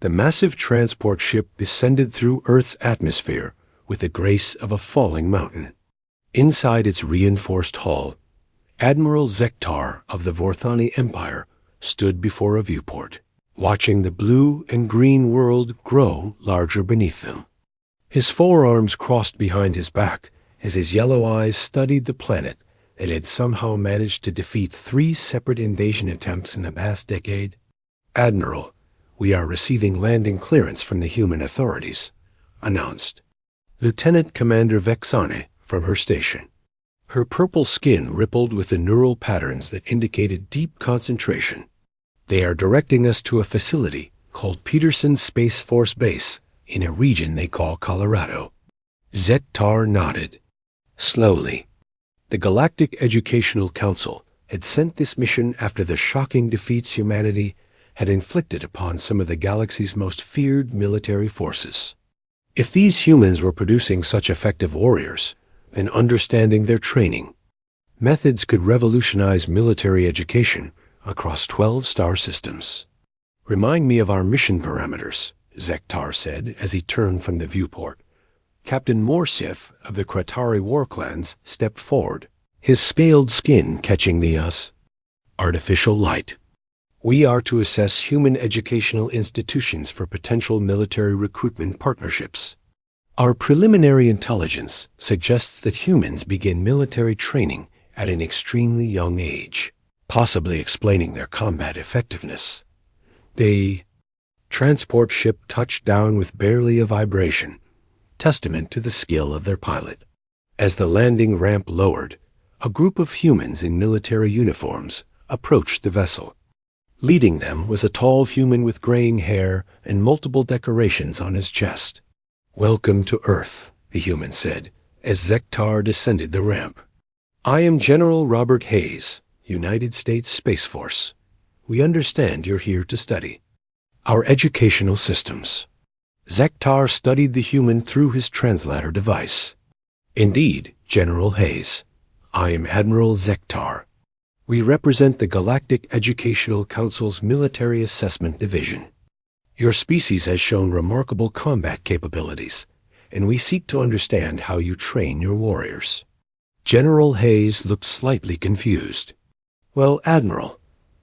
The massive transport ship descended through Earth's atmosphere with the grace of a falling mountain. Inside its reinforced hull, Admiral Zektar of the Vorthani Empire stood before a viewport, watching the blue and green world grow larger beneath them. His forearms crossed behind his back as his yellow eyes studied the planet that had somehow managed to defeat 3 separate invasion attempts in the past decade. "Admiral, we are receiving landing clearance from the human authorities," announced Lieutenant Commander Vexane from her station. Her purple skin rippled with the neural patterns that indicated deep concentration. "They are directing us to a facility called Peterson Space Force Base in a region they call Colorado." Zektar nodded. Slowly. The Galactic Educational Council had sent this mission after the shocking defeats humanity had inflicted upon some of the galaxy's most feared military forces. If these humans were producing such effective warriors and understanding their training, methods could revolutionize military education across 12 star systems. "Remind me of our mission parameters," Zektar said as he turned from the viewport. Captain Morsith of the Kratari war clans stepped forward, his scaled skin catching the artificial light. "We are to assess human educational institutions for potential military recruitment partnerships. Our preliminary intelligence suggests that humans begin military training at an extremely young age, possibly explaining their combat effectiveness." The transport ship touched down with barely a vibration, testament to the skill of their pilot. As the landing ramp lowered, a group of humans in military uniforms approached the vessel. Leading them was a tall human with graying hair and multiple decorations on his chest. "Welcome to Earth," the human said, as Zektar descended the ramp. "I am General Robert Hayes, United States Space Force. We understand you're here to study our educational systems." Zektar studied the human through his translator device. "Indeed, General Hayes. I am Admiral Zektar. We represent the Galactic Educational Council's Military Assessment Division. Your species has shown remarkable combat capabilities, and we seek to understand how you train your warriors." General Hayes looked slightly confused. "Well, Admiral,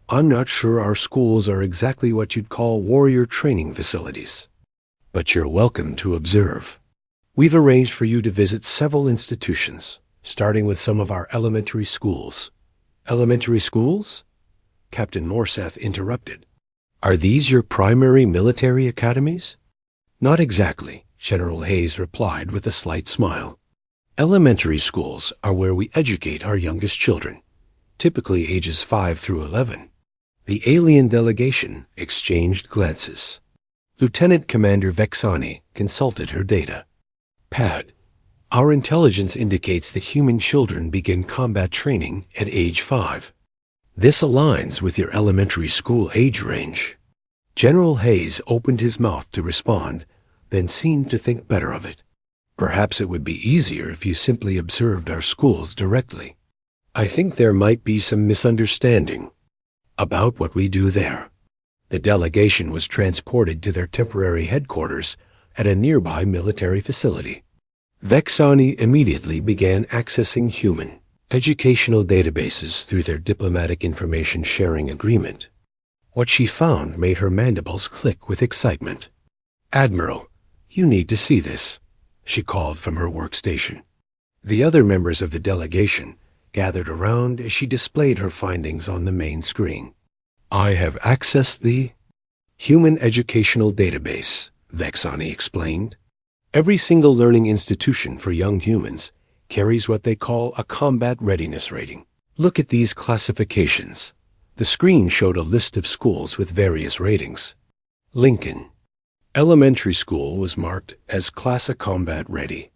I'm not sure our schools are exactly what you'd call warrior training facilities. But you're welcome to observe. We've arranged for you to visit several institutions, starting with some of our elementary schools." "Elementary schools?" Captain Morseth interrupted. "Are these your primary military academies?" "Not exactly," General Hayes replied with a slight smile. "Elementary schools are where we educate our youngest children, typically ages 5 through 11. The alien delegation exchanged glances. Lieutenant Commander Vexani consulted her data. "Pad, our intelligence indicates that human children begin combat training at age 5. This aligns with your elementary school age range." General Hayes opened his mouth to respond, then seemed to think better of it. "Perhaps it would be easier if you simply observed our schools directly. I think there might be some misunderstanding about what we do there." The delegation was transported to their temporary headquarters at a nearby military facility. Vexani immediately began accessing human educational databases through their diplomatic information sharing agreement. What she found made her mandibles click with excitement. "Admiral, you need to see this," she called from her workstation. The other members of the delegation gathered around as she displayed her findings on the main screen. "I have accessed the Human Educational Database," Vexani explained. "Every single learning institution for young humans carries what they call a combat readiness rating. Look at these classifications." The screen showed a list of schools with various ratings. Lincoln Elementary School was marked as Class A Combat Ready.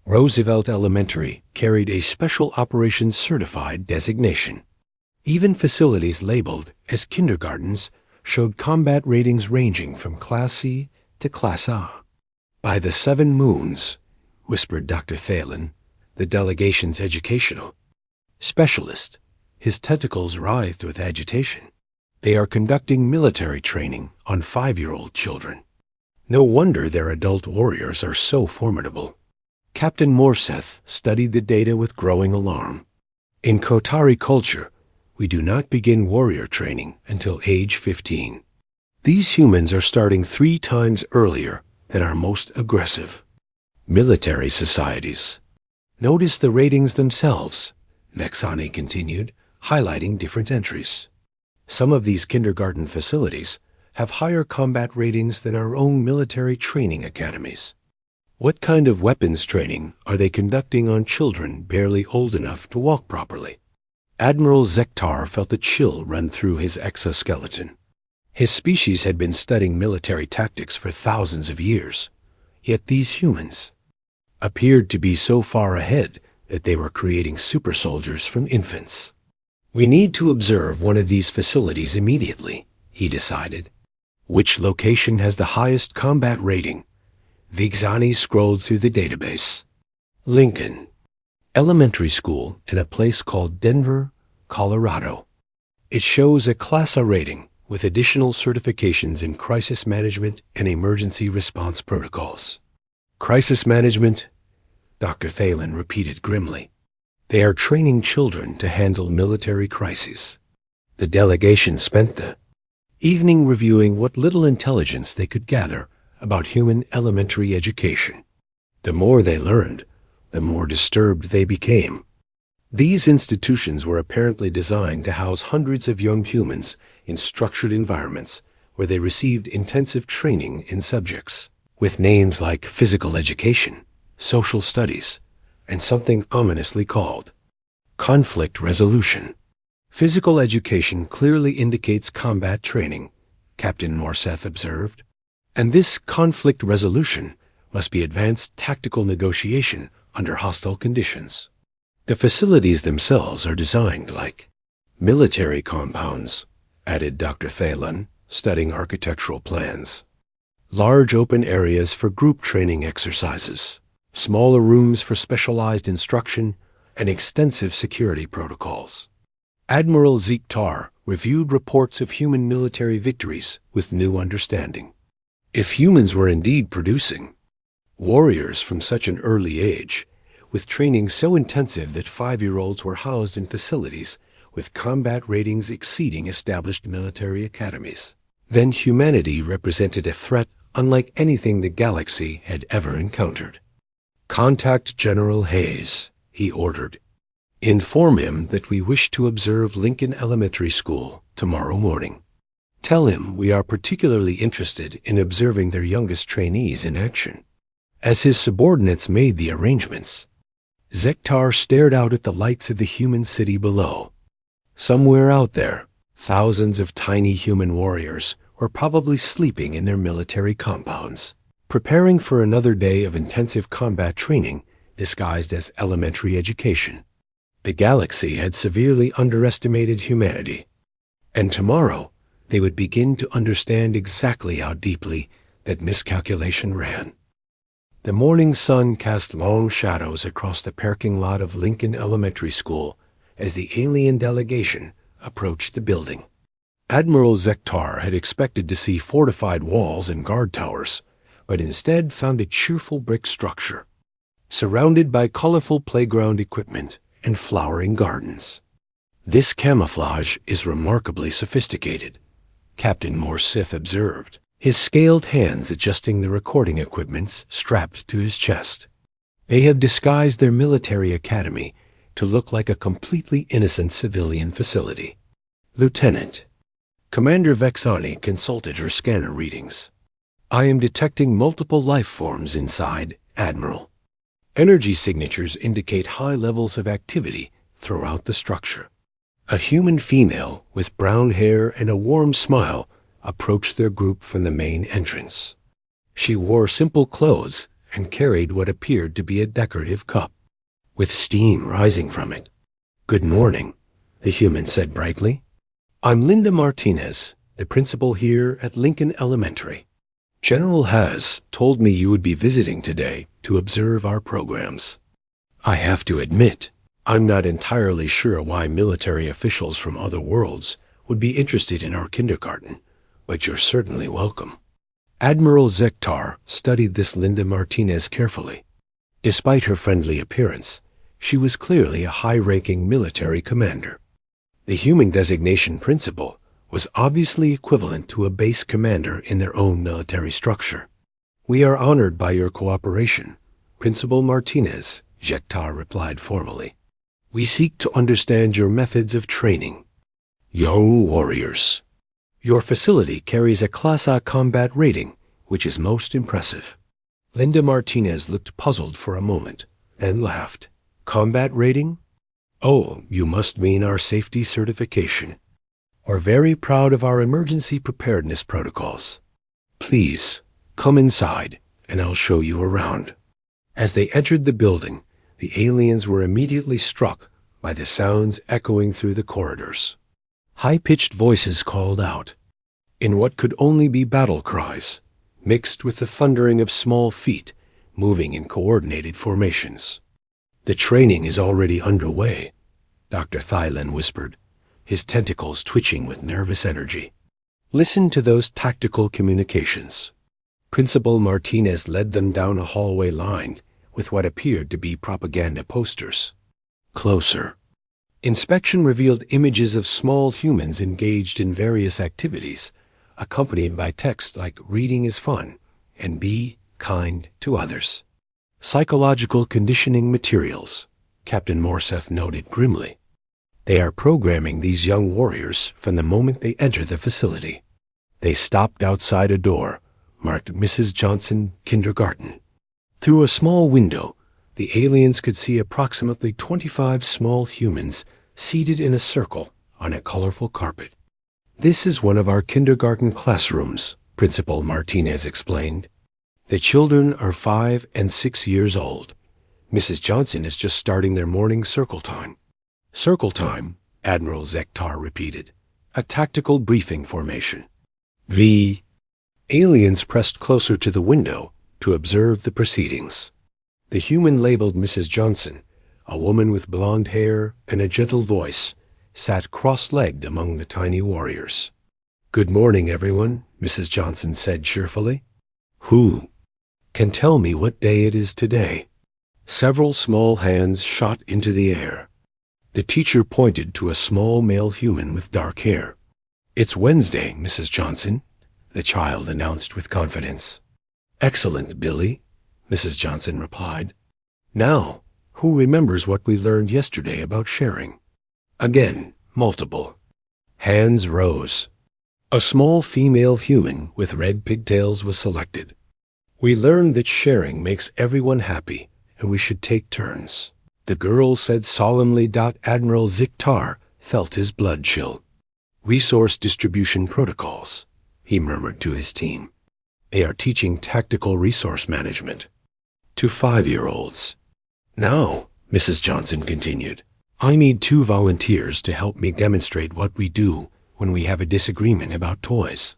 Roosevelt Elementary carried a Special Operations Certified designation. Even facilities labeled as kindergartens showed combat ratings ranging from Class C to Class A. "By the 7 moons," whispered Dr. Thalen, the delegation's educational specialist. His tentacles writhed with agitation. They are conducting military training on 5-year-old children. No wonder their adult warriors are so formidable. Captain Morseth studied the data with growing alarm. In Kotari culture, we do not begin warrior training until age 15. These humans are starting 3 times earlier than our most aggressive military societies. Notice the ratings themselves, Vexani continued, highlighting different entries. Some of these kindergarten facilities have higher combat ratings than our own military training academies. What kind of weapons training are they conducting on children barely old enough to walk properly? Admiral Zektar felt a chill run through his exoskeleton. His species had been studying military tactics for thousands of years, yet these humans appeared to be so far ahead that they were creating super soldiers from infants. We need to observe one of these facilities immediately, he decided. Which location has the highest combat rating? Vexani scrolled through the database. Lincoln Elementary School in a place called Denver, Colorado. It shows a Class A rating with additional certifications in crisis management and emergency response protocols. Crisis management, Dr. Thalen repeated grimly. They are training children to handle military crises. The delegation spent the evening reviewing what little intelligence they could gather about human elementary education. The more they learned, the more disturbed they became. These institutions were apparently designed to house hundreds of young humans in structured environments where they received intensive training in subjects with names like physical education, social studies, and something ominously called conflict resolution. Physical education clearly indicates combat training, Captain Morseth observed. And this conflict resolution must be advanced tactical negotiation under hostile conditions. The facilities themselves are designed like military compounds, added Dr. Thalen, studying architectural plans. Large open areas for group training exercises, smaller rooms for specialized instruction, and extensive security protocols. Admiral Zektar reviewed reports of human military victories with new understanding. If humans were indeed producing warriors from such an early age, with training so intensive that 5-year-olds were housed in facilities with combat ratings exceeding established military academies, then humanity represented a threat unlike anything the galaxy had ever encountered. Contact General Hayes, he ordered. Inform him that we wish to observe Lincoln Elementary School tomorrow morning. Tell him we are particularly interested in observing their youngest trainees in action. As his subordinates made the arrangements, Zektar stared out at the lights of the human city below. Somewhere out there, thousands of tiny human warriors were probably sleeping in their military compounds, preparing for another day of intensive combat training disguised as elementary education. The galaxy had severely underestimated humanity, and tomorrow they would begin to understand exactly how deeply that miscalculation ran. The morning sun cast long shadows across the parking lot of Lincoln Elementary School as the alien delegation approached the building. Admiral Zektar had expected to see fortified walls and guard towers, but instead found a cheerful brick structure, surrounded by colorful playground equipment and flowering gardens. This camouflage is remarkably sophisticated, Captain Morseth observed, his scaled hands adjusting the recording equipments strapped to his chest. They have disguised their military academy to look like a completely innocent civilian facility. Lieutenant, Commander Vexani consulted her scanner readings. I am detecting multiple life forms inside, Admiral. Energy signatures indicate high levels of activity throughout the structure. A human female with brown hair and a warm smile approached their group from the main entrance. She wore simple clothes and carried what appeared to be a decorative cup, with steam rising from it. Good morning, the human said brightly. I'm Linda Martinez, the principal here at Lincoln Elementary. General Has told me you would be visiting today to observe our programs. I have to admit, I'm not entirely sure why military officials from other worlds would be interested in our kindergarten, but you're certainly welcome. Admiral Zektar studied this Linda Martinez carefully. Despite her friendly appearance, she was clearly a high-ranking military commander. The human designation principle was obviously equivalent to a base commander in their own military structure. We are honored by your cooperation, Principal Martinez, Zektar replied formally. We seek to understand your methods of training. Young warriors. Your facility carries a Class A combat rating, which is most impressive. Linda Martinez looked puzzled for a moment, then laughed. Combat rating? Oh, you must mean our safety certification. We're very proud of our emergency preparedness protocols. Please, come inside, and I'll show you around. As they entered the building, the aliens were immediately struck by the sounds echoing through the corridors. High-pitched voices called out, in what could only be battle cries, mixed with the thundering of small feet moving in coordinated formations. The training is already underway, Dr. Thylan whispered, his tentacles twitching with nervous energy. Listen to those tactical communications. Principal Martinez led them down a hallway lined with what appeared to be propaganda posters. Closer. Inspection revealed images of small humans engaged in various activities, accompanied by text like reading is fun and be kind to others. Psychological conditioning materials, Captain Morseth noted grimly. They are programming these young warriors from the moment they enter the facility. They stopped outside a door, marked Mrs. Johnson Kindergarten. Through a small window, the aliens could see approximately 25 small humans seated in a circle on a colorful carpet. This is one of our kindergarten classrooms, Principal Martinez explained. The children are 5 and 6 years old. Mrs. Johnson is just starting their morning circle time. Circle time, Admiral Zektar repeated. A tactical briefing formation. The aliens pressed closer to the window to observe the proceedings. The human labeled Mrs. Johnson, a woman with blonde hair and a gentle voice, sat cross-legged among the tiny warriors. Good morning, everyone, Mrs. Johnson said cheerfully. Who can tell me what day it is today? Several small hands shot into the air. The teacher pointed to a small male human with dark hair. It's Wednesday, Mrs. Johnson, the child announced with confidence. Excellent, Billy, Mrs. Johnson replied. Now, who remembers what we learned yesterday about sharing? Again, multiple. Hands rose. A small female human with red pigtails was selected. We learned that sharing makes everyone happy, and we should take turns. The girl said solemnly. Admiral Zektar felt his blood chill. Resource distribution protocols, he murmured to his team. They are teaching tactical resource management to 5-year-olds. Now, Mrs. Johnson continued, I need 2 volunteers to help me demonstrate what we do when we have a disagreement about toys.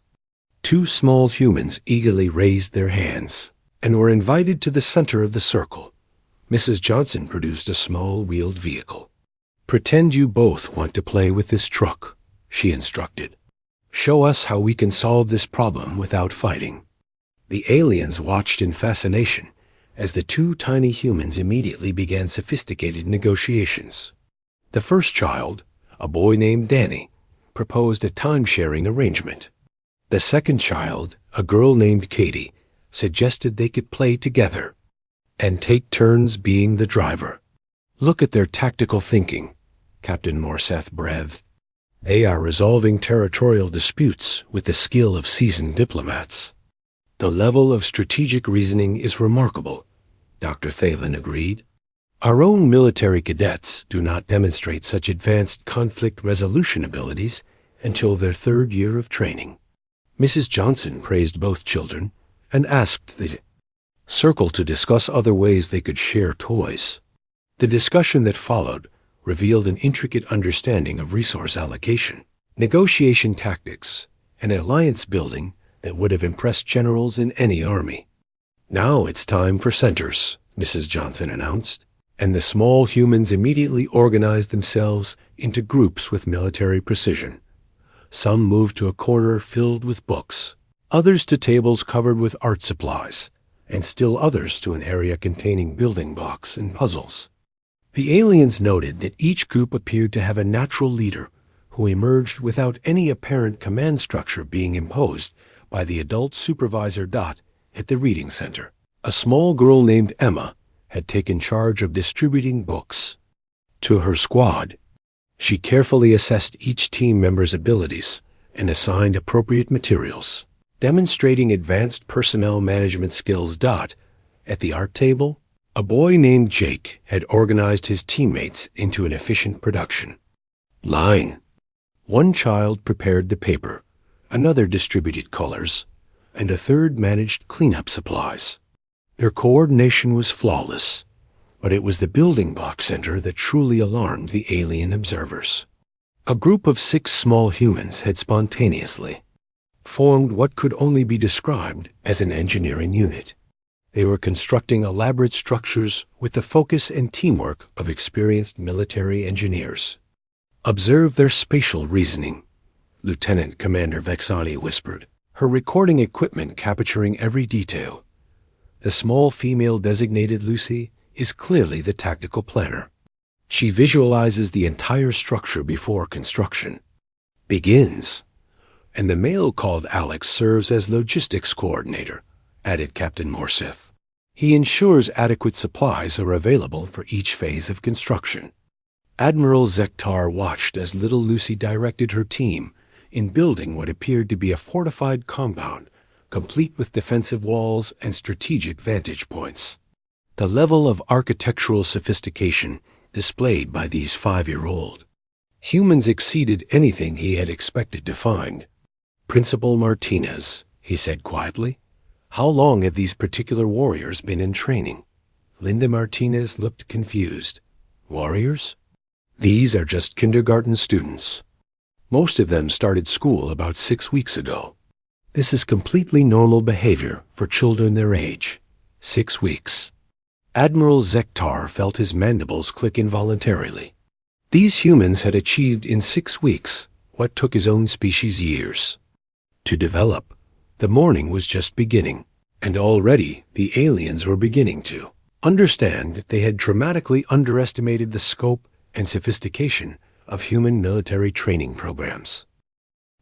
2 small humans eagerly raised their hands and were invited to the center of the circle. Mrs. Johnson produced a small wheeled vehicle. Pretend you both want to play with this truck, she instructed. Show us how we can solve this problem without fighting. The aliens watched in fascination as the 2 tiny humans immediately began sophisticated negotiations. The first child, a boy named Danny, proposed a time-sharing arrangement. The second child, a girl named Katie, suggested they could play together and take turns being the driver. Look at their tactical thinking, Captain Morseth breathed. They are resolving territorial disputes with the skill of seasoned diplomats. The level of strategic reasoning is remarkable, Dr. Thalen agreed. Our own military cadets do not demonstrate such advanced conflict resolution abilities until their 3rd year of training. Mrs. Johnson praised both children and asked the circle to discuss other ways they could share toys. The discussion that followed revealed an intricate understanding of resource allocation, negotiation tactics, and alliance building that would have impressed generals in any army. Now it's time for centers, Mrs. Johnson announced, and the small humans immediately organized themselves into groups with military precision. Some moved to a corner filled with books, others to tables covered with art supplies, and still others to an area containing building blocks and puzzles. The aliens noted that each group appeared to have a natural leader who emerged without any apparent command structure being imposed by the adult supervisor Dot at the reading center. A small girl named Emma had taken charge of distributing books to her squad. She carefully assessed each team member's abilities and assigned appropriate materials. Demonstrating advanced personnel management skills. At the art table, a boy named Jake had organized his teammates into an efficient production line. One child prepared the paper, another distributed colors, and a third managed cleanup supplies. Their coordination was flawless, but it was the building block center that truly alarmed the alien observers. A group of 6 small humans had spontaneously formed what could only be described as an engineering unit. They were constructing elaborate structures with the focus and teamwork of experienced military engineers. "Observe their spatial reasoning," Lieutenant Commander Vexani whispered, her recording equipment capturing every detail. The small female designated Lucy is clearly the tactical planner. She visualizes the entire structure before construction begins. "And the male called Alex serves as logistics coordinator," added Captain Morseth. "He ensures adequate supplies are available for each phase of construction." Admiral Zektar watched as little Lucy directed her team in building what appeared to be a fortified compound, complete with defensive walls and strategic vantage points. The level of architectural sophistication displayed by these 5-year-old humans exceeded anything he had expected to find. "Principal Martinez," he said quietly, "how long have these particular warriors been in training?" Linda Martinez looked confused. "Warriors? These are just kindergarten students. Most of them started school about 6 weeks ago. This is completely normal behavior for children their age. 6 weeks." Admiral Zektar felt his mandibles click involuntarily. These humans had achieved in 6 weeks what took his own species years to develop. The morning was just beginning, and already the aliens were beginning to understand that they had dramatically underestimated the scope and sophistication of human military training programs.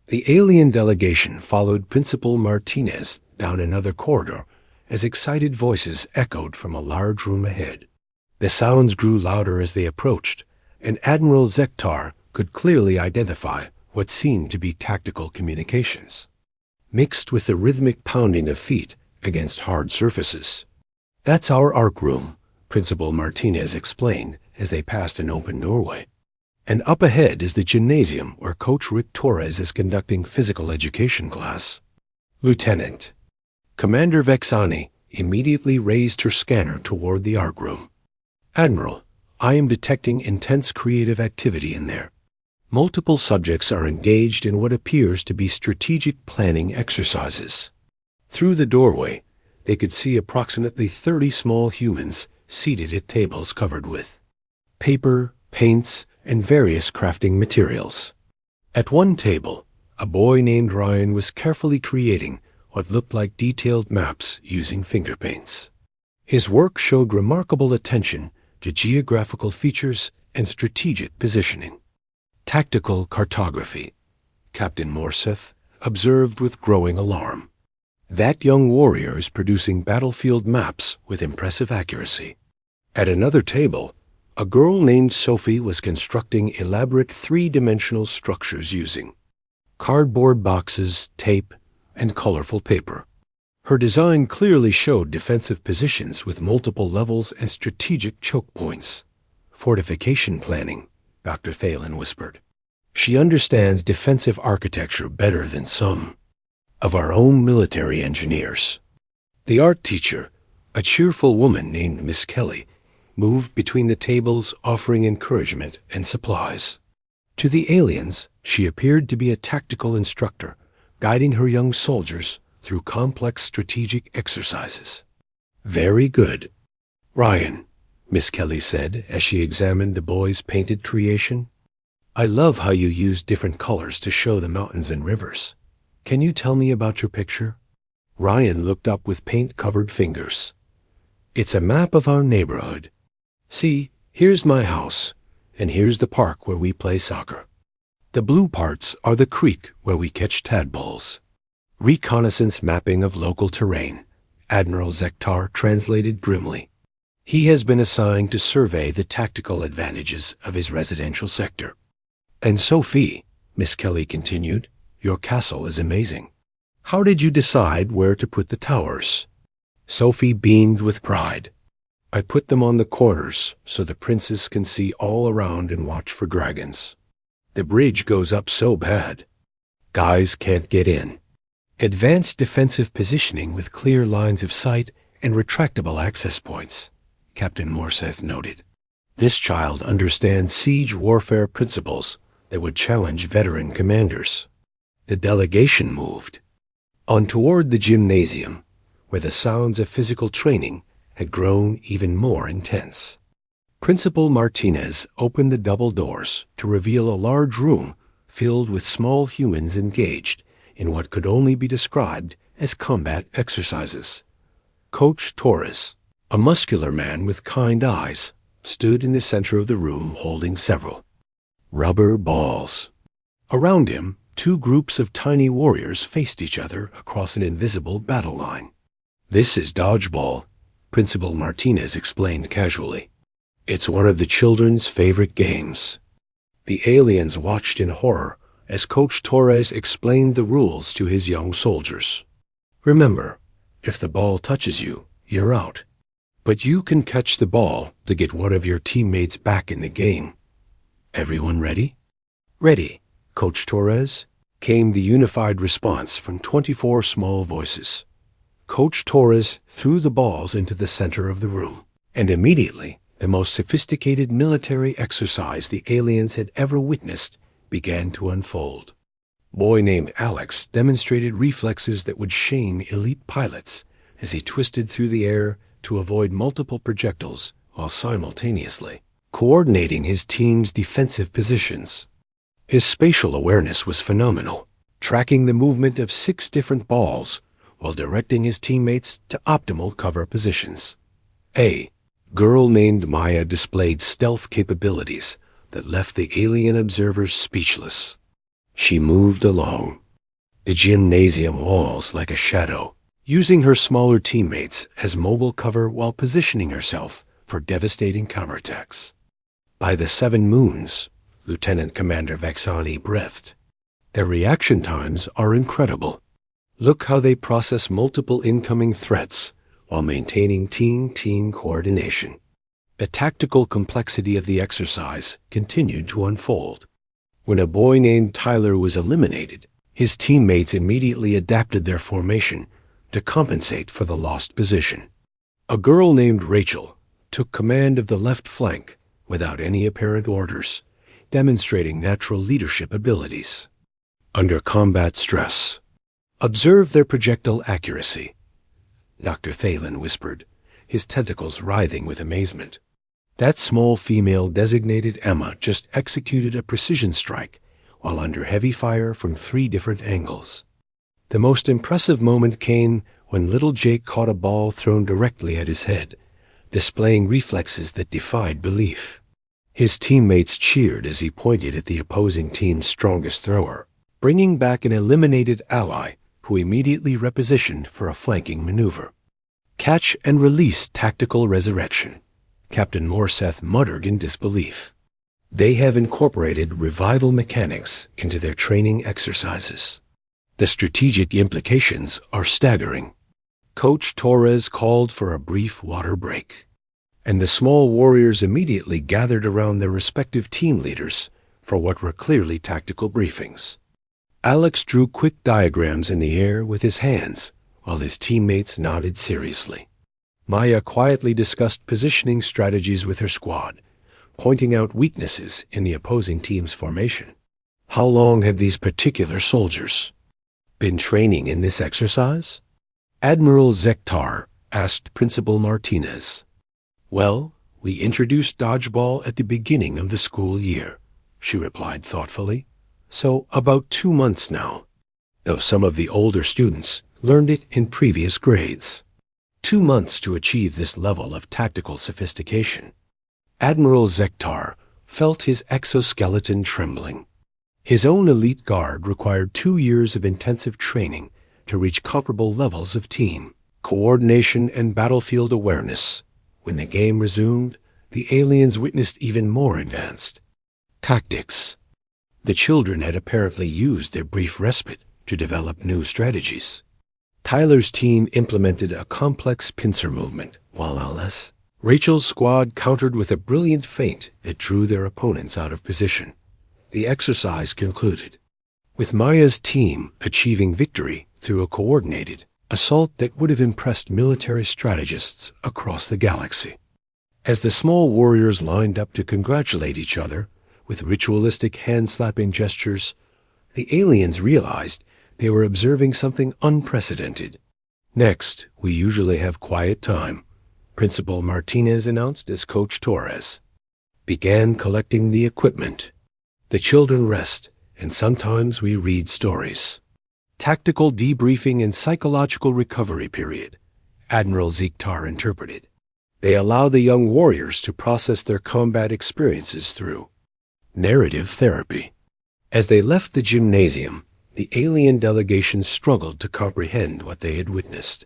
The alien delegation followed Principal Martinez down another corridor as excited voices echoed from a large room ahead. The sounds grew louder as they approached, and Admiral Zektar could clearly identify what seemed to be tactical communications, mixed with the rhythmic pounding of feet against hard surfaces. "That's our arc room," Principal Martinez explained as they passed an open doorway. "And up ahead is the gymnasium where Coach Rick Torres is conducting physical education class." "Lieutenant." Commander Vexani immediately raised her scanner toward the arc room. "Admiral, I am detecting intense creative activity in there. Multiple subjects are engaged in what appears to be strategic planning exercises." Through the doorway, they could see approximately 30 small humans seated at tables covered with paper, paints, and various crafting materials. At one table, a boy named Ryan was carefully creating what looked like detailed maps using finger paints. His work showed remarkable attention to geographical features and strategic positioning. "Tactical cartography," Captain Morseth observed with growing alarm. "That young warrior is producing battlefield maps with impressive accuracy." At another table, a girl named Sophie was constructing elaborate 3-dimensional structures using cardboard boxes, tape, and colorful paper. Her design clearly showed defensive positions with multiple levels and strategic choke points. "Fortification planning," Dr. Thalen whispered. "She understands defensive architecture better than some of our own military engineers." The art teacher, a cheerful woman named Miss Kelly, moved between the tables offering encouragement and supplies. To the aliens, she appeared to be a tactical instructor, guiding her young soldiers through complex strategic exercises. "Very good. Ryan," Miss Kelly said as she examined the boy's painted creation. I love how you use different colors to show the mountains and rivers. Can you tell me about your picture? Ryan looked up with paint-covered fingers. It's a map of our neighborhood. See, here's my house, and here's the park where we play soccer. The blue parts are the creek where we catch tadpoles. Reconnaissance mapping of local terrain, Admiral Zektar translated grimly. He has been assigned to survey the tactical advantages of his residential sector. And Sophie, Miss Kelly continued, your castle is amazing. How did you decide where to put the towers? Sophie beamed with pride. I put them on the corners so the princess can see all around and watch for dragons. The bridge goes up so bad. Guys can't get in. Advanced defensive positioning with clear lines of sight and retractable access points, Captain Morseth noted. This child understands siege warfare principles that would challenge veteran commanders. The delegation moved on toward the gymnasium, where the sounds of physical training had grown even more intense. Principal Martinez opened the double doors to reveal a large room filled with small humans engaged in what could only be described as combat exercises. Coach Torres, a muscular man with kind eyes, stood in the center of the room holding several rubber balls. Around him, two groups of tiny warriors faced each other across an invisible battle line. This is dodgeball, Principal Martinez explained casually. It's one of the children's favorite games. The aliens watched in horror as Coach Torres explained the rules to his young soldiers. Remember, if the ball touches you, you're out. But you can catch the ball to get one of your teammates back in the game. Everyone ready? Ready, Coach Torres, came the unified response from 24 small voices. Coach Torres threw the balls into the center of the room, and immediately the most sophisticated military exercise the aliens had ever witnessed began to unfold. Boy named Alex demonstrated reflexes that would shame elite pilots as he twisted through the air to avoid multiple projectiles while simultaneously coordinating his team's defensive positions. His spatial awareness was phenomenal, tracking the movement of 6 different balls while directing his teammates to optimal cover positions. A girl named Maya displayed stealth capabilities that left the alien observers speechless. She moved along the gymnasium walls like a shadow, using her smaller teammates as mobile cover while positioning herself for devastating counterattacks. By the 7 moons, Lieutenant Commander Vexani breathed. Their reaction times are incredible. Look how they process multiple incoming threats while maintaining team coordination. The tactical complexity of the exercise continued to unfold. When a boy named Tyler was eliminated, his teammates immediately adapted their formation to compensate for the lost position. A girl named Rachel took command of the left flank without any apparent orders, demonstrating natural leadership abilities. Under combat stress, observe their projectile accuracy, Dr. Thalen whispered, his tentacles writhing with amazement. That small female designated Emma just executed a precision strike while under heavy fire from 3 different angles. The most impressive moment came when little Jake caught a ball thrown directly at his head, displaying reflexes that defied belief. His teammates cheered as he pointed at the opposing team's strongest thrower, bringing back an eliminated ally who immediately repositioned for a flanking maneuver. Catch and release tactical resurrection, Captain Morseth muttered in disbelief. They have incorporated revival mechanics into their training exercises. The strategic implications are staggering. Coach Torres called for a brief water break, and the small warriors immediately gathered around their respective team leaders for what were clearly tactical briefings. Alex drew quick diagrams in the air with his hands, while his teammates nodded seriously. Maya quietly discussed positioning strategies with her squad, pointing out weaknesses in the opposing team's formation. How long have these particular soldiers been training in this exercise? Admiral Zektar asked Principal Martinez. Well, we introduced dodgeball at the beginning of the school year, she replied thoughtfully. So about 2 months now, though some of the older students learned it in previous grades. 2 months to achieve this level of tactical sophistication. Admiral Zektar felt his exoskeleton trembling. His own elite guard required 2 years of intensive training to reach comparable levels of team coordination and battlefield awareness. When the game resumed, the aliens witnessed even more advanced tactics. The children had apparently used their brief respite to develop new strategies. Tyler's team implemented a complex pincer movement, while Rachel's squad countered with a brilliant feint that drew their opponents out of position. The exercise concluded, with Maya's team achieving victory through a coordinated assault that would have impressed military strategists across the galaxy. As the small warriors lined up to congratulate each other with ritualistic hand-slapping gestures, the aliens realized they were observing something unprecedented. Next, we usually have quiet time, Principal Martinez announced as Coach Torres began collecting the equipment. The children rest, and sometimes we read stories. Tactical debriefing and psychological recovery period, Admiral Zektar interpreted. They allow the young warriors to process their combat experiences through narrative therapy. As they left the gymnasium, the alien delegation struggled to comprehend what they had witnessed.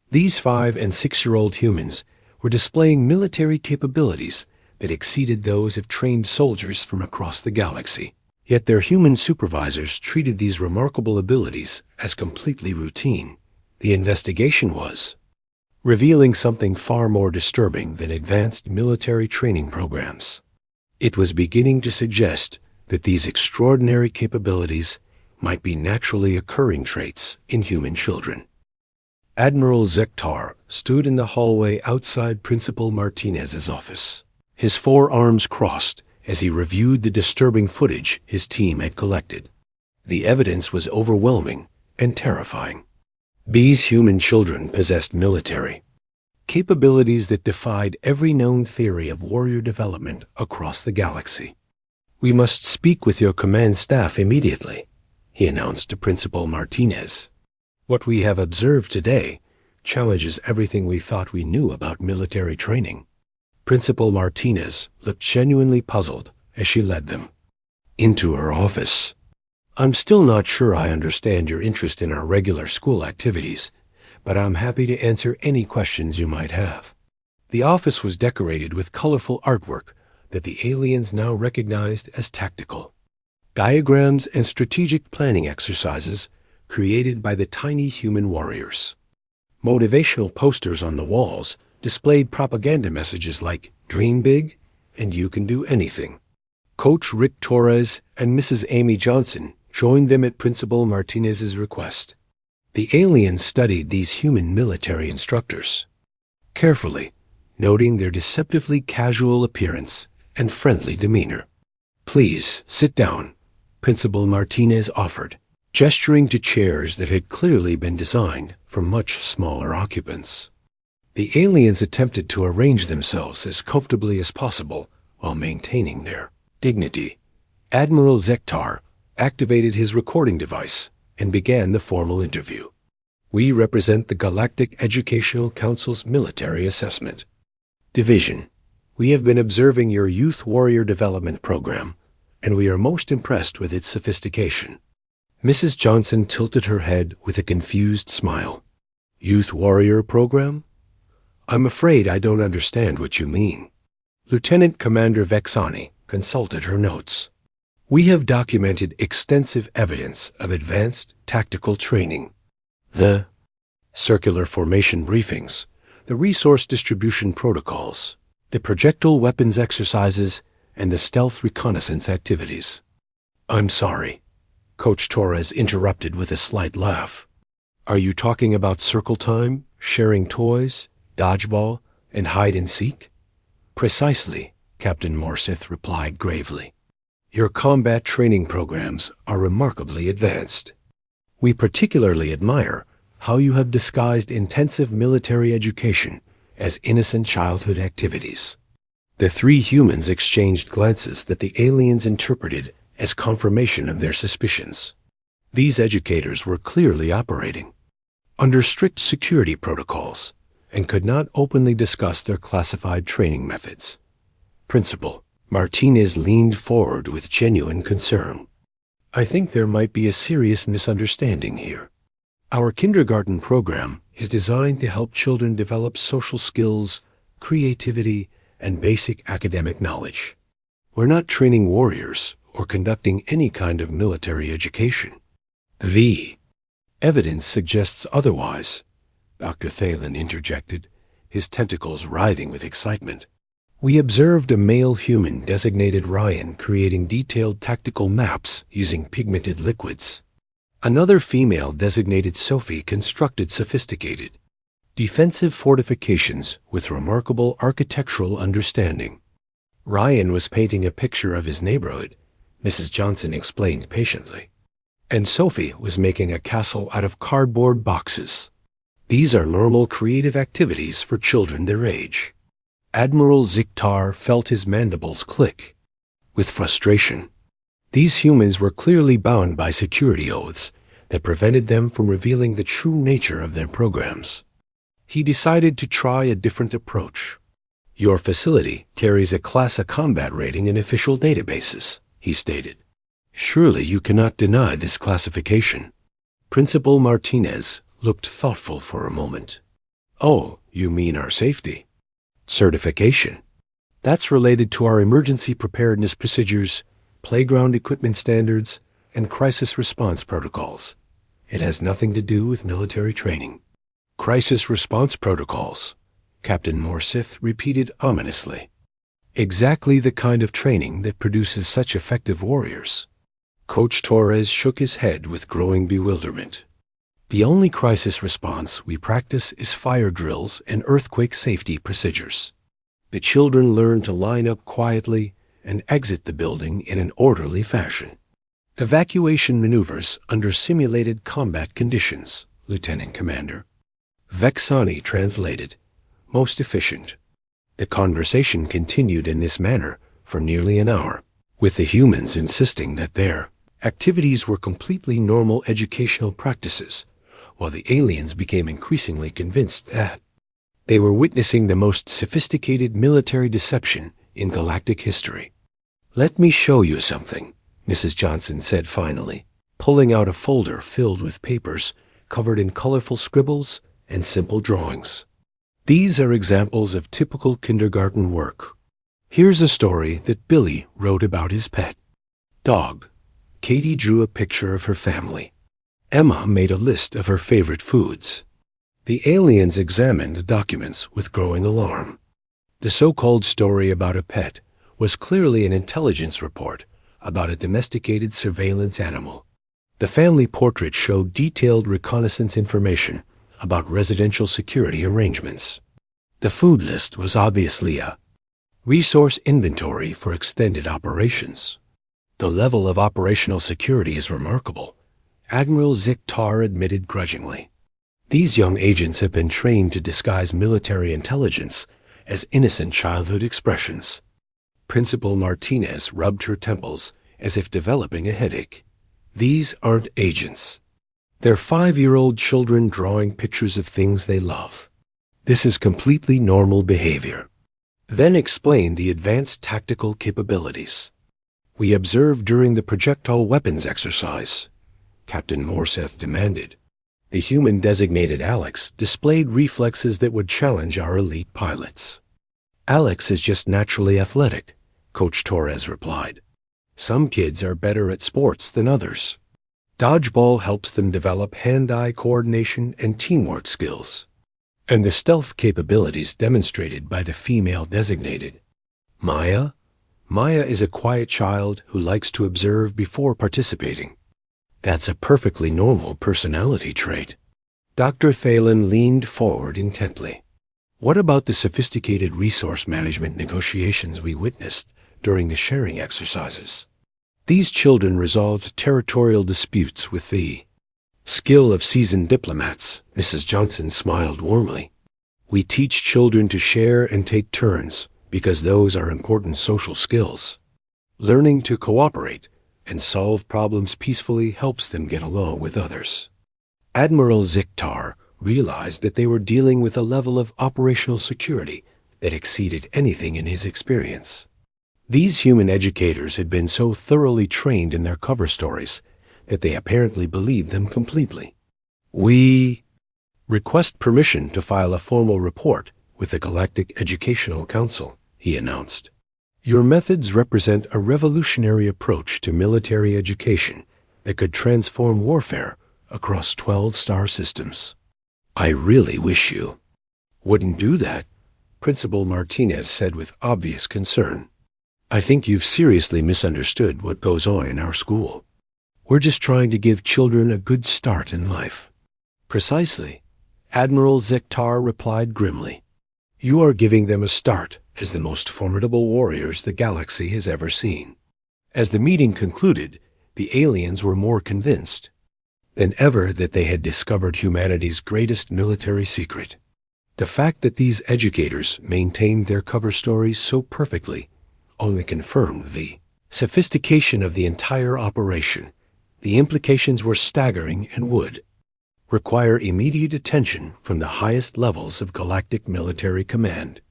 These 5- and 6-year-old humans were displaying military capabilities that exceeded those of trained soldiers from across the galaxy. Yet their human supervisors treated these remarkable abilities as completely routine. The investigation was revealing something far more disturbing than advanced military training programs. It was beginning to suggest that these extraordinary capabilities might be naturally occurring traits in human children. Admiral Zektar stood in the hallway outside Principal Martinez's office, his forearms crossed as he reviewed the disturbing footage his team had collected. The evidence was overwhelming and terrifying. These human children possessed military capabilities that defied every known theory of warrior development across the galaxy. "We must speak with your command staff immediately," he announced to Principal Martinez. "What we have observed today challenges everything we thought we knew about military training." Principal Martinez looked genuinely puzzled as she led them into her office. "I'm still not sure I understand your interest in our regular school activities, but I'm happy to answer any questions you might have." The office was decorated with colorful artwork that the aliens now recognized as tactical. Diagrams and strategic planning exercises created by the tiny human warriors. Motivational posters on the walls displayed propaganda messages like "Dream big, and you can do anything." Coach Rick Torres and Mrs. Amy Johnson joined them at Principal Martinez's request. The aliens studied these human military instructors carefully, noting their deceptively casual appearance and friendly demeanor. "Please, sit down," Principal Martinez offered, gesturing to chairs that had clearly been designed for much smaller occupants. The aliens attempted to arrange themselves as comfortably as possible while maintaining their dignity. Admiral Zektar activated his recording device and began the formal interview. "We represent the Galactic Educational Council's Military Assessment Division. We have been observing your Youth Warrior Development Program, and we are most impressed with its sophistication." Mrs. Johnson tilted her head with a confused smile. "Youth Warrior Program? I'm afraid I don't understand what you mean." Lieutenant Commander Vexani consulted her notes. "We have documented extensive evidence of advanced tactical training. The circular formation briefings, the resource distribution protocols, the projectile weapons exercises, and the stealth reconnaissance activities." "I'm sorry," Coach Torres interrupted with a slight laugh. "Are you talking about circle time, sharing toys, dodgeball, and hide and seek?" "Precisely," Captain Morsith replied gravely. "Your combat training programs are remarkably advanced. We particularly admire how you have disguised intensive military education as innocent childhood activities." The three humans exchanged glances that the aliens interpreted as confirmation of their suspicions. These educators were clearly operating under strict security protocols and could not openly discuss their classified training methods. Principal Martinez leaned forward with genuine concern. I think there might be a serious misunderstanding here. Our kindergarten program is designed to help children develop social skills, creativity, and basic academic knowledge. We're not training warriors or conducting any kind of military education. The evidence suggests otherwise, Dr. Thalen interjected, his tentacles writhing with excitement. We observed a male human designated Ryan creating detailed tactical maps using pigmented liquids. Another female designated Sophie constructed sophisticated defensive fortifications with remarkable architectural understanding. Ryan was painting a picture of his neighborhood, Mrs. Johnson explained patiently. And Sophie was making a castle out of cardboard boxes. These are normal creative activities for children their age. Admiral Ziktar felt his mandibles click with frustration. These humans were clearly bound by security oaths that prevented them from revealing the true nature of their programs. He decided to try a different approach. Your facility carries a Class A combat rating in official databases, he stated. Surely you cannot deny this classification. Principal Martinez looked thoughtful for a moment. Oh, you mean our safety certification? That's related to our emergency preparedness procedures, playground equipment standards, and crisis response protocols. It has nothing to do with military training. Crisis response protocols, Captain Morsith repeated ominously. Exactly the kind of training that produces such effective warriors. Coach Torres shook his head with growing bewilderment. The only crisis response we practice is fire drills and earthquake safety procedures. The children learn to line up quietly and exit the building in an orderly fashion. Evacuation maneuvers under simulated combat conditions, Lieutenant Commander. Vexani translated, most efficient. The conversation continued in this manner for nearly an hour, with the humans insisting that their activities were completely normal educational practices, while the aliens became increasingly convinced that they were witnessing the most sophisticated military deception in galactic history. Let me show you something, Mrs. Johnson said finally, pulling out a folder filled with papers covered in colorful scribbles and simple drawings. These are examples of typical kindergarten work. Here's a story that Billy wrote about his pet dog. Katie drew a picture of her family. Emma made a list of her favorite foods. The aliens examined the documents with growing alarm. The so-called story about a pet was clearly an intelligence report about a domesticated surveillance animal. The family portrait showed detailed reconnaissance information about residential security arrangements. The food list was obviously a resource inventory for extended operations. The level of operational security is remarkable, Admiral Ziktar admitted grudgingly. These young agents have been trained to disguise military intelligence as innocent childhood expressions. Principal Martinez rubbed her temples as if developing a headache. These aren't agents. They're 5-year-old children drawing pictures of things they love. This is completely normal behavior. Then explain the advanced tactical capabilities we observed during the projectile weapons exercise, Captain Morseth demanded. The human designated Alex displayed reflexes that would challenge our elite pilots. Alex is just naturally athletic, Coach Torres replied. Some kids are better at sports than others. Dodgeball helps them develop hand-eye coordination and teamwork skills. And the stealth capabilities demonstrated by the female designated. Maya? Maya is a quiet child who likes to observe before participating. That's a perfectly normal personality trait. Dr. Thalen leaned forward intently. What about the sophisticated resource management negotiations we witnessed during the sharing exercises? These children resolved territorial disputes with the skill of seasoned diplomats. Mrs. Johnson smiled warmly. We teach children to share and take turns because those are important social skills. Learning to cooperate and solve problems peacefully helps them get along with others. Admiral Ziktar realized that they were dealing with a level of operational security that exceeded anything in his experience. These human educators had been so thoroughly trained in their cover stories that they apparently believed them completely. "We request permission to file a formal report with the Galactic Educational Council," he announced. "Your methods represent a revolutionary approach to military education that could transform warfare across 12 star systems. I really wish you wouldn't do that," Principal Martinez said with obvious concern. "I think you've seriously misunderstood what goes on in our school. We're just trying to give children a good start in life." "Precisely," Admiral Ziktar replied grimly. "You are giving them a start as the most formidable warriors the galaxy has ever seen." As the meeting concluded, the aliens were more convinced than ever that they had discovered humanity's greatest military secret. The fact that these educators maintained their cover stories so perfectly only confirmed the sophistication of the entire operation. The implications were staggering and would require immediate attention from the highest levels of galactic military command.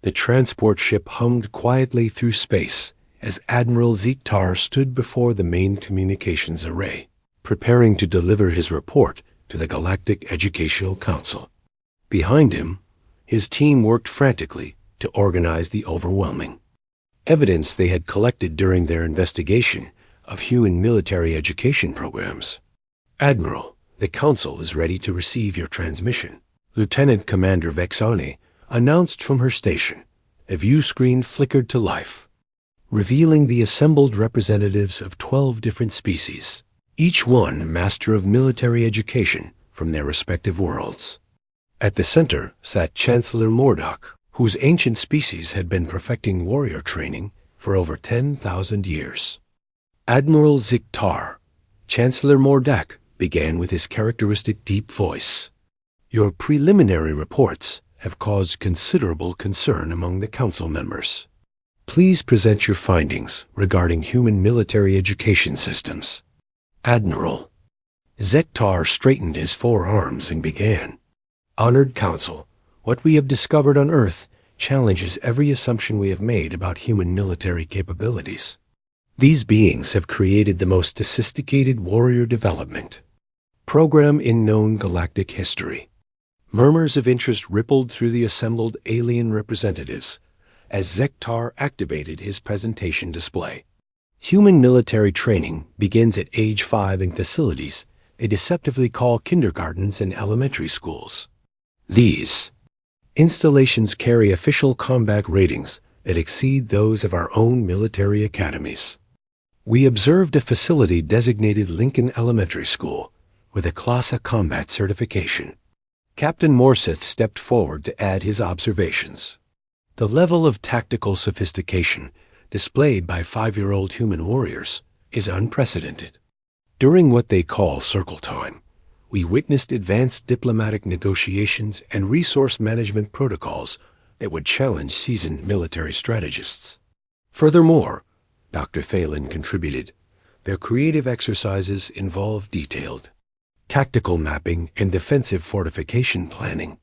The transport ship hummed quietly through space as Admiral Ziktar stood before the main communications array, preparing to deliver his report to the Galactic Educational Council. Behind him, his team worked frantically to organize the overwhelming evidence they had collected during their investigation of human military education programs. "Admiral, the Council is ready to receive your transmission," Lieutenant Commander Vexani announced from her station. A view screen flickered to life, revealing the assembled representatives of 12 different species, each one master of military education from their respective worlds. At the center sat Chancellor Mordock, whose ancient species had been perfecting warrior training for over 10,000 years. Admiral Ziktar, Chancellor Mordock, began with his characteristic deep voice. "Your preliminary reports have caused considerable concern among the council members. Please present your findings regarding human military education systems." "Admiral." Ziktar straightened his forearms and began. "Honored Council, what we have discovered on Earth challenges every assumption we have made about human military capabilities. These beings have created the most sophisticated warrior development program in known galactic history." Murmurs of interest rippled through the assembled alien representatives as Ziktar activated his presentation display. Human military training begins at age 5 in facilities they deceptively call kindergartens and elementary schools. These installations carry official combat ratings that exceed those of our own military academies. We observed a facility designated Lincoln Elementary School with a Class A combat certification. Captain Morseth stepped forward to add his observations. The level of tactical sophistication displayed by 5-year-old human warriors is unprecedented. During what they call circle time, we witnessed advanced diplomatic negotiations and resource management protocols that would challenge seasoned military strategists. Furthermore, Dr. Thalen contributed, their creative exercises involve detailed tactical mapping and defensive fortification planning.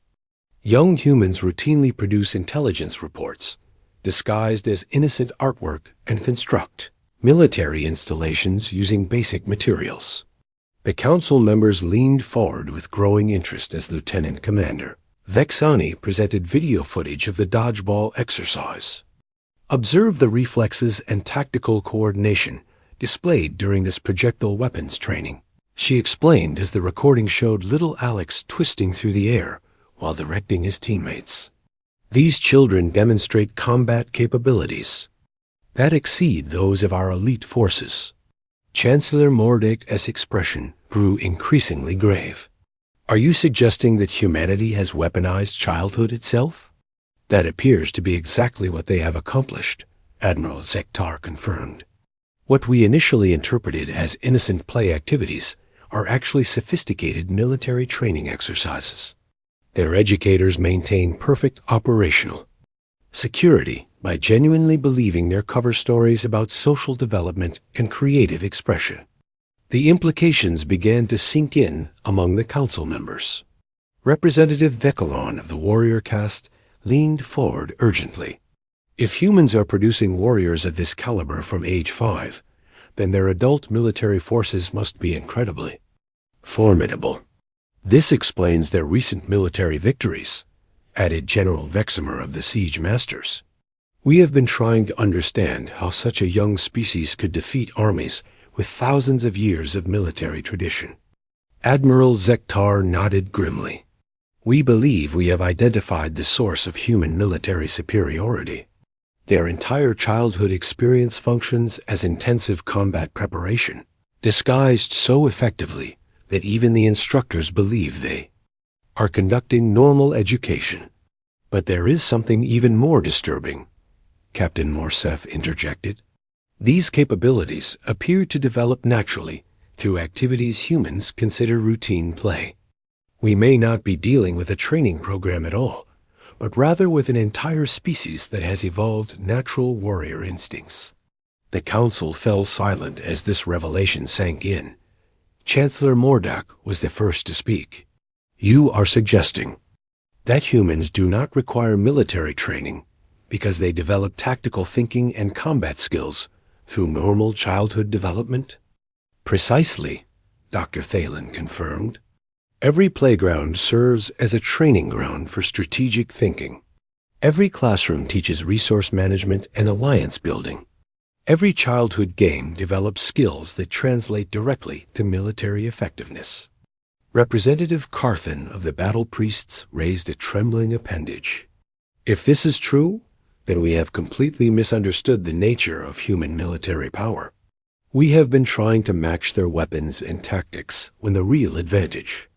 Young humans routinely produce intelligence reports, disguised as innocent artwork, and construct military installations using basic materials. The council members leaned forward with growing interest as Lieutenant Commander Vexani presented video footage of the dodgeball exercise. Observe the reflexes and tactical coordination displayed during this projectile weapons training, she explained as the recording showed little Alex twisting through the air while directing his teammates. These children demonstrate combat capabilities that exceed those of our elite forces. Chancellor Mordock's expression grew increasingly grave. Are you suggesting that humanity has weaponized childhood itself? That appears to be exactly what they have accomplished, Admiral Ziktar confirmed. What we initially interpreted as innocent play activities are actually sophisticated military training exercises. Their educators maintain perfect operational Security, by genuinely believing their cover stories about social development and creative expression. The implications began to sink in among the council members. Representative Vekalon of the warrior caste leaned forward urgently. If humans are producing warriors of this caliber from age 5, then their adult military forces must be incredibly formidable. This explains their recent military victories, added General Veximer of the Siege Masters. We have been trying to understand how such a young species could defeat armies with thousands of years of military tradition. Admiral Zektar nodded grimly. We believe we have identified the source of human military superiority. Their entire childhood experience functions as intensive combat preparation, disguised so effectively that even the instructors believe they are conducting normal education. But there is something even more disturbing, Captain Morseth interjected. These capabilities appear to develop naturally through activities humans consider routine play. We may not be dealing with a training program at all, but rather with an entire species that has evolved natural warrior instincts. The council fell silent as this revelation sank in. Chancellor Mordak was the first to speak. You are suggesting that humans do not require military training because they develop tactical thinking and combat skills through normal childhood development? Precisely, Dr. Thalen confirmed. Every playground serves as a training ground for strategic thinking. Every classroom teaches resource management and alliance building. Every childhood game develops skills that translate directly to military effectiveness. Representative Carthan of the Battle Priests raised a trembling appendage. If this is true, then we have completely misunderstood the nature of human military power. We have been trying to match their weapons and tactics when the real advantage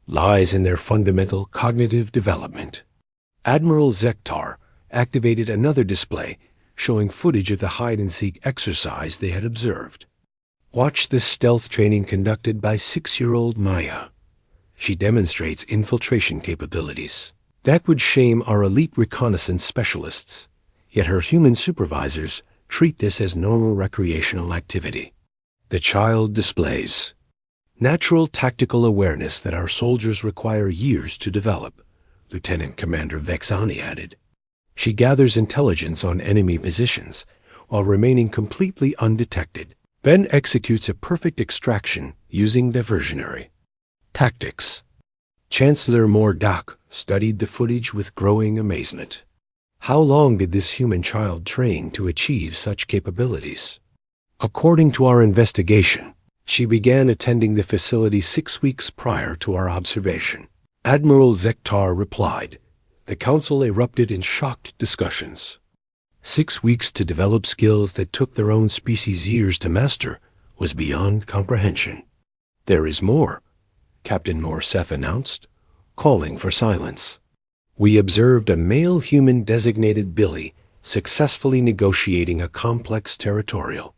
lies in their fundamental cognitive development. Admiral Zektar activated another display showing footage of the hide-and-seek exercise they had observed. Watch this stealth training conducted by 6-year-old Maya. She demonstrates infiltration capabilities. That would shame our elite reconnaissance specialists, yet her human supervisors treat this as normal recreational activity. The child displays natural tactical awareness that our soldiers require years to develop, Lieutenant Commander Vexani added. She gathers intelligence on enemy positions while remaining completely undetected, then executes a perfect extraction using diversionary tactics. Chancellor Mordak studied the footage with growing amazement. How long did this human child train to achieve such capabilities? According to our investigation, she began attending the facility 6 weeks prior to our observation. Admiral Zektar replied. The council erupted in shocked discussions. 6 weeks to develop skills that took their own species years to master was beyond comprehension. There is more, Captain Morseth announced, calling for silence. We observed a male human designated Billy successfully negotiating a complex territorial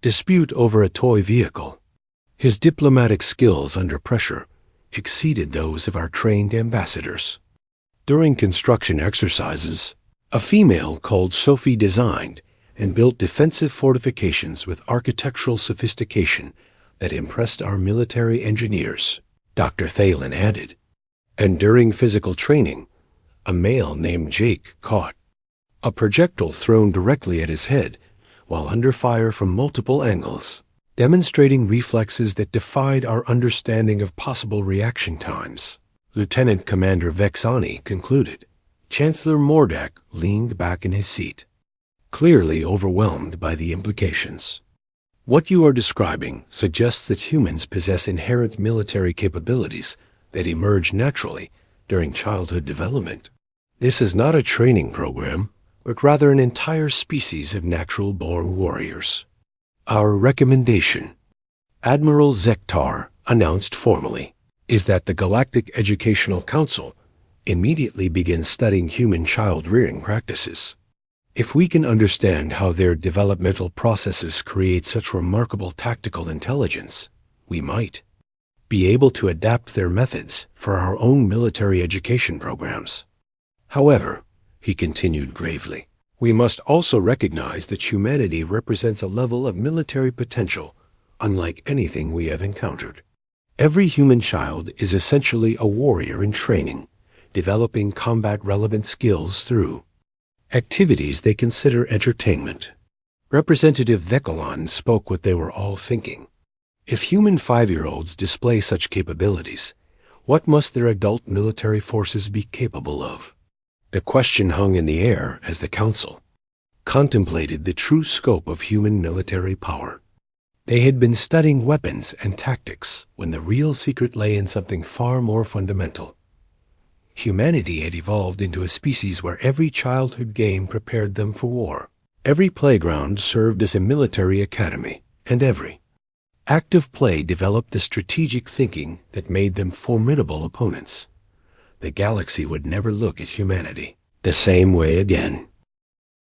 dispute over a toy vehicle. His diplomatic skills under pressure exceeded those of our trained ambassadors. During construction exercises, a female called Sophie designed and built defensive fortifications with architectural sophistication that impressed our military engineers, Dr. Thalen added. And during physical training, a male named Jake caught a projectile thrown directly at his head while under fire from multiple angles, demonstrating reflexes that defied our understanding of possible reaction times. Lieutenant Commander Vexani concluded. Chancellor Mordak leaned back in his seat, clearly overwhelmed by the implications. What you are describing suggests that humans possess inherent military capabilities that emerge naturally during childhood development. This is not a training program, but rather an entire species of natural-born warriors. Our recommendation, Admiral Zektar announced formally, is that the Galactic Educational Council immediately begins studying human child-rearing practices. If we can understand how their developmental processes create such remarkable tactical intelligence, we might be able to adapt their methods for our own military education programs. However, He continued gravely. We must also recognize that humanity represents a level of military potential unlike anything we have encountered. Every human child is essentially a warrior in training, developing combat-relevant skills through activities they consider entertainment. Representative Vekalon spoke what they were all thinking. If human 5-year-olds display such capabilities, what must their adult military forces be capable of? The question hung in the air as the Council contemplated the true scope of human military power. They had been studying weapons and tactics when the real secret lay in something far more fundamental. Humanity had evolved into a species where every childhood game prepared them for war. Every playground served as a military academy, and every active play developed the strategic thinking that made them formidable opponents. The galaxy would never look at humanity the same way again.